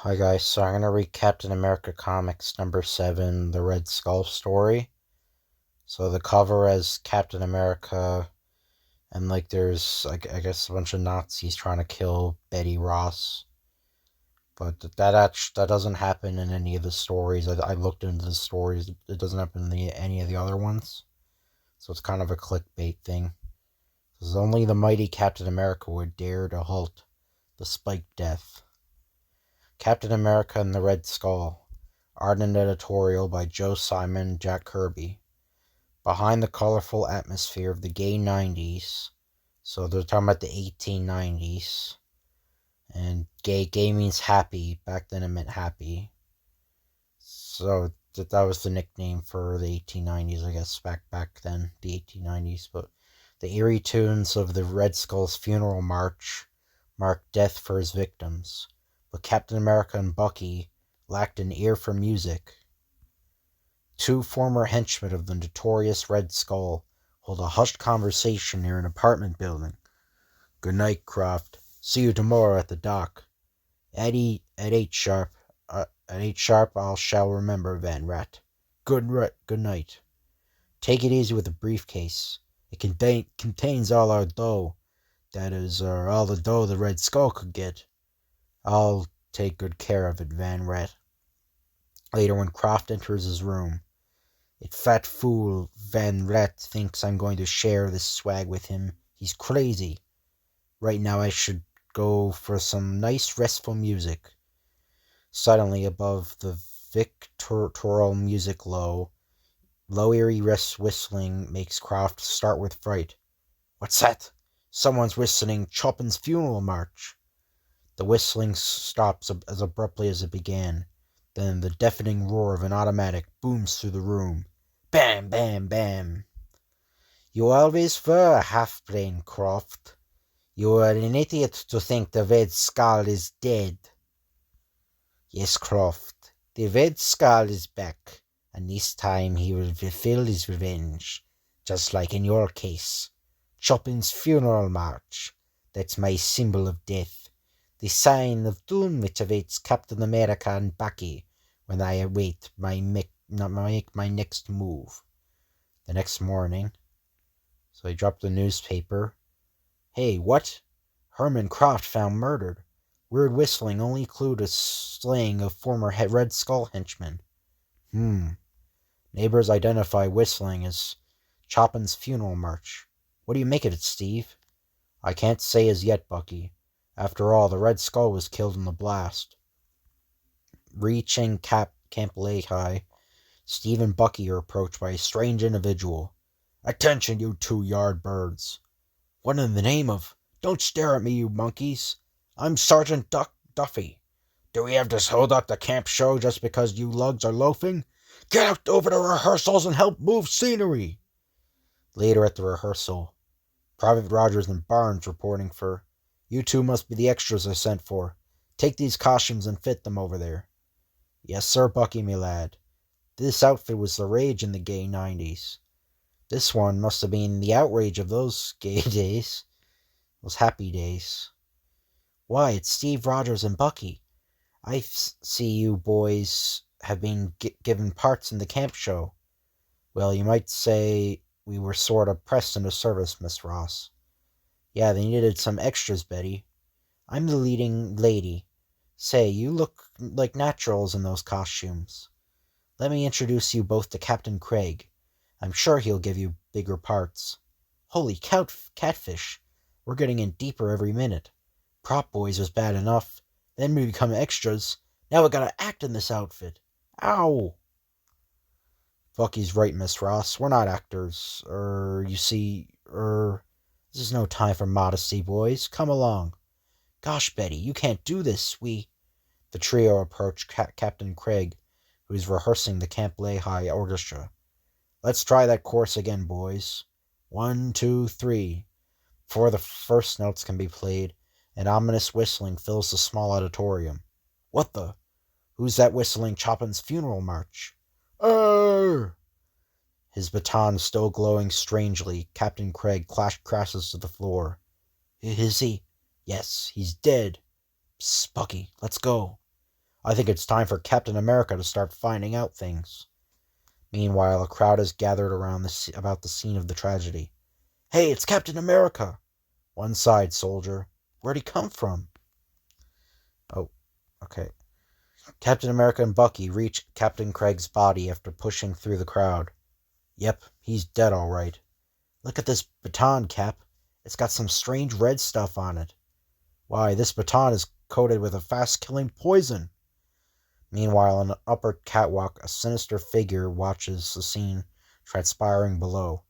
Hi guys, so I'm gonna read Captain America Comics number 7, the Red Skull story. So the cover has Captain America, and there's I guess a bunch of Nazis trying to kill Betty Ross, but that doesn't happen in any of the stories. I looked into the stories; it doesn't happen in any of the other ones. So it's kind of a clickbait thing. Because only the mighty Captain America would dare to halt the spiked death. Captain America and the Red Skull. Art and editorial by Joe Simon, Jack Kirby. Behind the colorful atmosphere of the gay 90s. So they're talking about the 1890s. And gay means happy. Back then it meant happy. So that was the nickname for the 1890s, I guess, back then, the 1890s. But the eerie tunes of the Red Skull's funeral march marked death for his victims. But Captain America and Bucky lacked an ear for music. Two former henchmen of the notorious Red Skull hold a hushed conversation near an apartment building. "Good night, Croft. See you tomorrow at the dock. At 8 sharp. At 8 sharp I shall remember, Van Rat. Good night. Take it easy with the briefcase. It contains all our dough. That is, all the dough the Red Skull could get. I'll take good care of it, Van Rat." Later, when Croft enters his room, "That fat fool Van Rat thinks I'm going to share this swag with him. He's crazy. Right now I should go for some nice restful music." Suddenly, above the victorial music, low eerie whistling makes Croft start with fright. "What's that? Someone's whistling Chopin's funeral march." The whistling stops as abruptly as it began. Then the deafening roar of an automatic booms through the room. Bam, bam, bam. "You always were a half-brain, Croft. You are an idiot to think the Red Skull is dead." "Yes, Croft, the Red Skull is back, and this time he will fulfill his revenge, just like in your case. Chopin's funeral march, that's my symbol of death, the sign of doom which awaits Captain America and Bucky when I await make my next move." The next morning, so he dropped the newspaper. "Hey, what? Herman Croft found murdered. Weird whistling only clue to slaying of former Red Skull henchmen. Neighbors identify whistling as Chopin's funeral march. What do you make of it, Steve?" "I can't say as yet, Bucky. After all, the Red Skull was killed in the blast." Reaching Camp Lehi, Steve and Bucky are approached by a strange individual. "Attention, you 2 yard birds." "What in the name of—" "Don't stare at me, you monkeys. I'm Sergeant Duffy. Do we have to hold up the camp show just because you lugs are loafing? Get out over the rehearsals and help move scenery." Later at the rehearsal, Private Rogers and Barnes reporting for, "You two must be the extras I sent for. Take these costumes and fit them over there." "Yes, sir, Bucky, me lad. This outfit was the rage in the gay 90s. This one must have been the outrage of those gay days. Those happy days." "Why, it's Steve Rogers and Bucky. I see you boys have been given parts in the camp show." "Well, you might say we were sort of pressed into service, Miss Ross." "Yeah, they needed some extras, Betty. I'm the leading lady. Say, you look like naturals in those costumes. Let me introduce you both to Captain Craig. I'm sure he'll give you bigger parts." "Holy catfish! We're getting in deeper every minute. Prop boys was bad enough. Then we become extras. Now we gotta act in this outfit. Ow!" "Bucky's right, Miss Ross. We're not actors. You see, this is no time for modesty, boys. Come along." "Gosh, Betty, you can't do this. The trio approached Captain Craig, who was rehearsing the Camp Lehi orchestra. "Let's try that chorus again, boys. 1, 2, 3. Before the first notes can be played, an ominous whistling fills the small auditorium. "What the? Who's that whistling Chopin's funeral march?" "Arr!" His baton still glowing strangely, Captain Craig crashes to the floor. "Is he?" "Yes, he's dead. Psst, Bucky, let's go." I think it's time for Captain America to start finding out things. Meanwhile, a crowd has gathered about the scene of the tragedy. Hey, it's Captain America! One side, soldier. Where'd he come from? Oh, okay. Captain America and Bucky reach Captain Craig's body after pushing through the crowd. Yep, he's dead all right. Look at this baton, Cap. It's got some strange red stuff on it. Why, this baton is coated with a fast-killing poison. Meanwhile, on the upper catwalk, a sinister figure watches the scene transpiring below.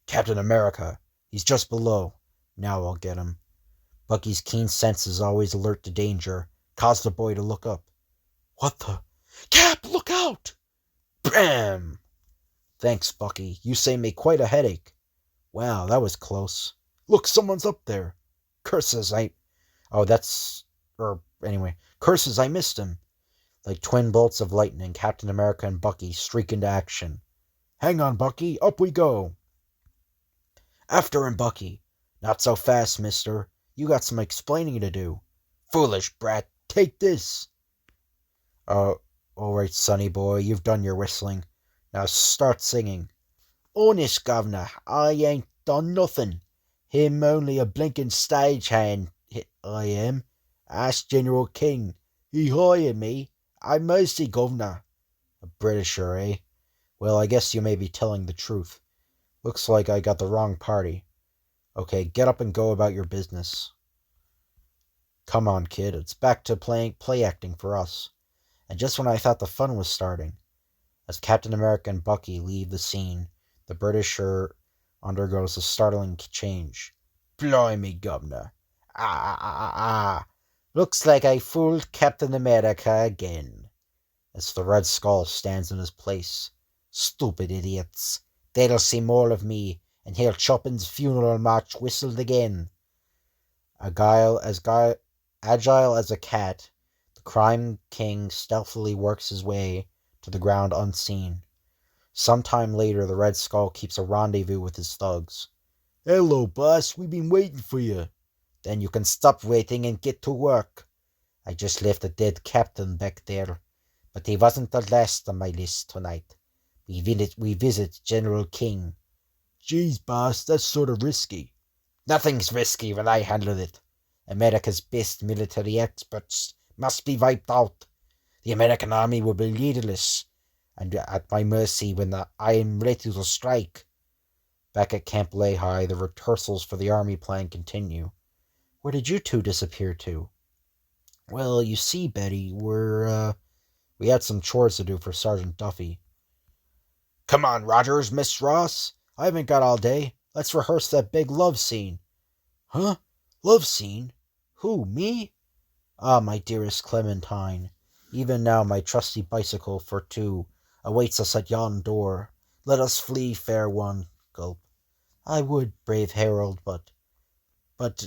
Captain America! He's just below. Now I'll get him. Bucky's keen senses, always alert to danger, cause the boy to look up. What the? Cap, look out! Bam! Thanks, Bucky. You saved me quite a headache. Wow, that was close. Look, someone's up there. Curses, Curses, I missed him. Like twin bolts of lightning, Captain America and Bucky streak into action. Hang on, Bucky. Up we go. After him, Bucky. Not so fast, mister. You got some explaining to do. Foolish brat. Take this. All right, sonny boy. You've done your whistling. Now start singing. Honest, governor, I ain't done nothing. Him only a blinking stagehand, I am. Ask General King. He hired me. I'm mercy, governor. A Britisher, eh? Well, I guess you may be telling the truth. Looks like I got the wrong party. Okay, get up and go about your business. Come on, kid. It's back to play acting for us. And just when I thought the fun was starting. As Captain America and Bucky leave the scene, the Britisher undergoes a startling change. Blimey, governor. Looks like I fooled Captain America again. As the Red Skull stands in his place. Stupid idiots. They'll see more of me, and hear Chopin's funeral march whistled again. Agile as a cat, the Crime King stealthily works his way to the ground unseen. Sometime later, the Red Skull keeps a rendezvous with his thugs. Hello, boss. We've been waiting for you. Then you can stop waiting and get to work. I just left a dead captain back there, but he wasn't the last on my list tonight. We visit General King. Geez, boss, that's sort of risky. Nothing's risky when I handle it. America's best military experts must be wiped out. The American army will be leaderless and at my mercy when I am ready to strike. Back at Camp Lehi, the rehearsals for the army plan continue. Where did you two disappear to? Well, you see, Betty, we had some chores to do for Sergeant Duffy. Come on, Rogers, Miss Ross. I haven't got all day. Let's rehearse that big love scene. Huh? Love scene? Who, me? Ah, my dearest Clementine. Even now my trusty bicycle for two awaits us at yon door. Let us flee, fair one. Gulp. I would, brave Harold, but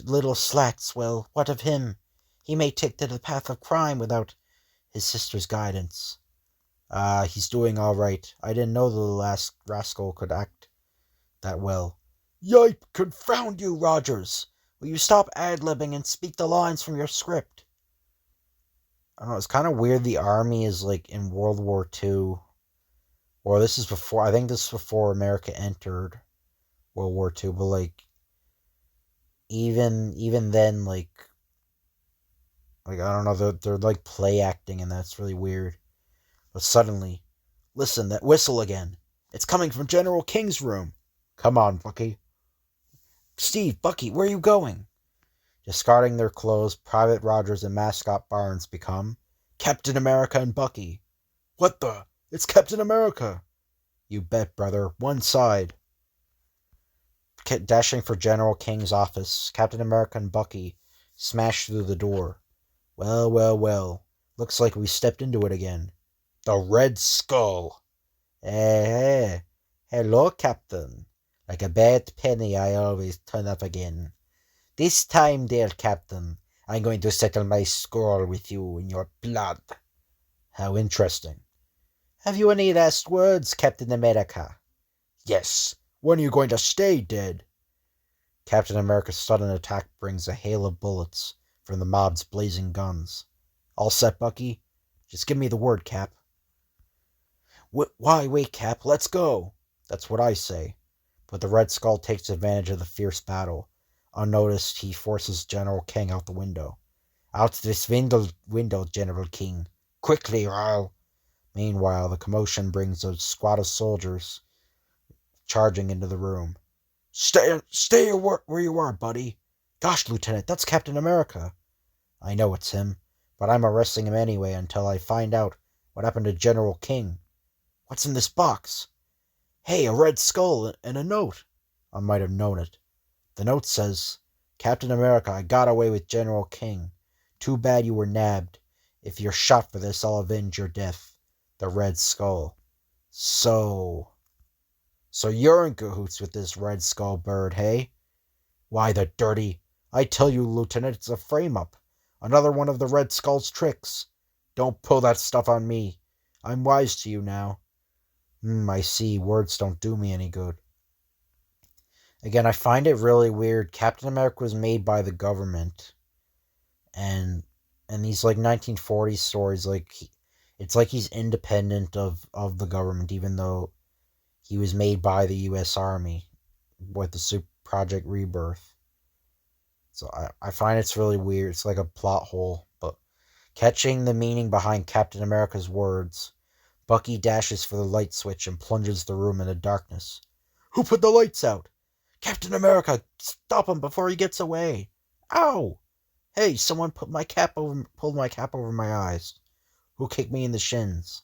little Slats, well, what of him? He may take to the path of crime without his sister's guidance. He's doing all right. I didn't know the last rascal could act that well. Yipe, confound you, Rogers! Will you stop ad-libbing and speak the lines from your script? I don't know, it's kind of weird the army is, like, in World War II. Or I think this is before America entered World War II, but, like, even then, like, I don't know, they're like, play acting, and that's really weird. But suddenly, listen, that whistle again. It's coming from General King's room. Come on, Bucky. Steve, Bucky, where are you going? Discarding their clothes, Private Rogers and Mascot Barnes become Captain America and Bucky. What the? It's Captain America. You bet, brother. One side. Dashing for General King's office, Captain America and Bucky smash through the door. Well, well, well. Looks like we stepped into it again. The Red Skull. Hello, Captain. Like a bad penny, I always turn up again. This time, dear Captain, I'm going to settle my score with you in your blood. How interesting. Have you any last words, Captain America? Yes. When are you going to stay dead? Captain America's sudden attack brings a hail of bullets from the mob's blazing guns. All set, Bucky? Just give me the word, Cap. Why wait, Cap? Let's go. That's what I say. But the Red Skull takes advantage of the fierce battle. Unnoticed, he forces General King out the window. Out this window, General King. Quickly, or Meanwhile, the commotion brings a squad of soldiers charging into the room. Stay where you are, buddy. Gosh, Lieutenant, that's Captain America. I know it's him, but I'm arresting him anyway until I find out what happened to General King. What's in this box? Hey, a red skull and a note. I might have known it. The note says, Captain America, I got away with General King. Too bad you were nabbed. If you're shot for this, I'll avenge your death. The Red Skull. So you're in cahoots with this Red Skull bird, hey? Why, the dirty... I tell you, Lieutenant, it's a frame-up. Another one of the Red Skull's tricks. Don't pull that stuff on me. I'm wise to you now. I see. Words don't do me any good. Again, I find it really weird. Captain America was made by the government. And these, 1940s stories, it's like he's independent of the government, even though he was made by the U.S. Army with the Super Project Rebirth. So I find it's really weird. It's like a plot hole. But catching the meaning behind Captain America's words, Bucky dashes for the light switch and plunges the room into darkness. Who put the lights out? Captain America, stop him before he gets away. Ow! Hey, someone pulled my cap over my eyes. Who kicked me in the shins?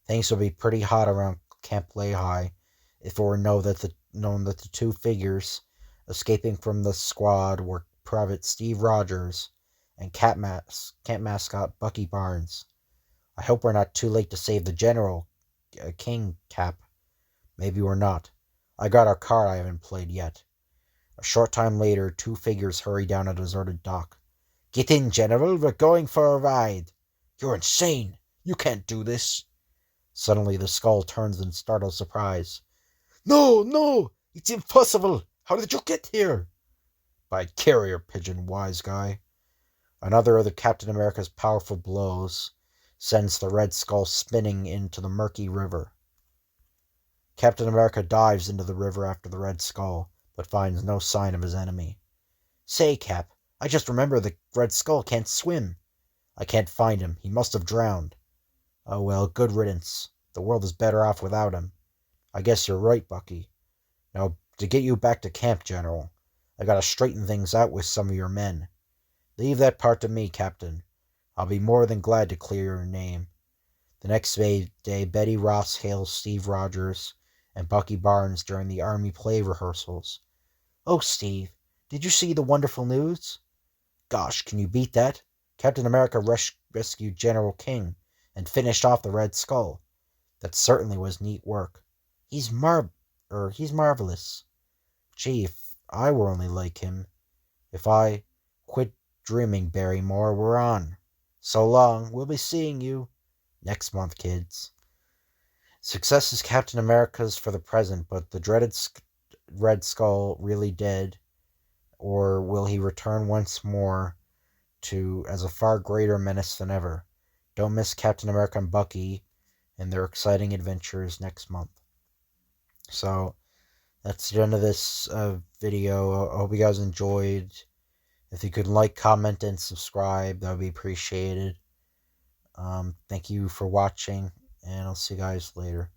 Things would be pretty hot around Camp Lehigh if it were known that the two figures escaping from the squad were Private Steve Rogers and camp mascot Bucky Barnes. I hope we're not too late to save the General King, Cap. Maybe we're not. I got our card I haven't played yet. A short time later, two figures hurry down a deserted dock. Get in, General. We're going for a ride. You're insane. You can't do this. Suddenly, the Skull turns in startled surprise. No! It's impossible! How did you get here? By carrier pigeon, wise guy. Another of the Captain America's powerful blows sends the Red Skull spinning into the murky river. Captain America dives into the river after the Red Skull, but finds no sign of his enemy. Say, Cap, I just remember the Red Skull can't swim. I can't find him. He must have drowned. Oh well, good riddance. The world is better off without him. I guess you're right, Bucky. Now, to get you back to camp, General, I gotta straighten things out with some of your men. Leave that part to me, Captain. I'll be more than glad to clear your name. The next day, Betty Ross hails Steve Rogers and Bucky Barnes during the Army play rehearsals. Oh, Steve, did you see the wonderful news? Gosh, can you beat that? Captain America rescued General King and finished off the Red Skull. That certainly was neat work. He's marvelous. Gee, if I were only like him. If I quit dreaming, Barrymore, we're on. So long. We'll be seeing you next month, kids. Success is Captain America's for the present, but the dreaded Red Skull really dead? Or will he return once more as a far greater menace than ever? Don't miss Captain America and Bucky and their exciting adventures next month. So, that's the end of this video. I hope you guys enjoyed. If you could like, comment, and subscribe, that would be appreciated. Thank you for watching, and I'll see you guys later.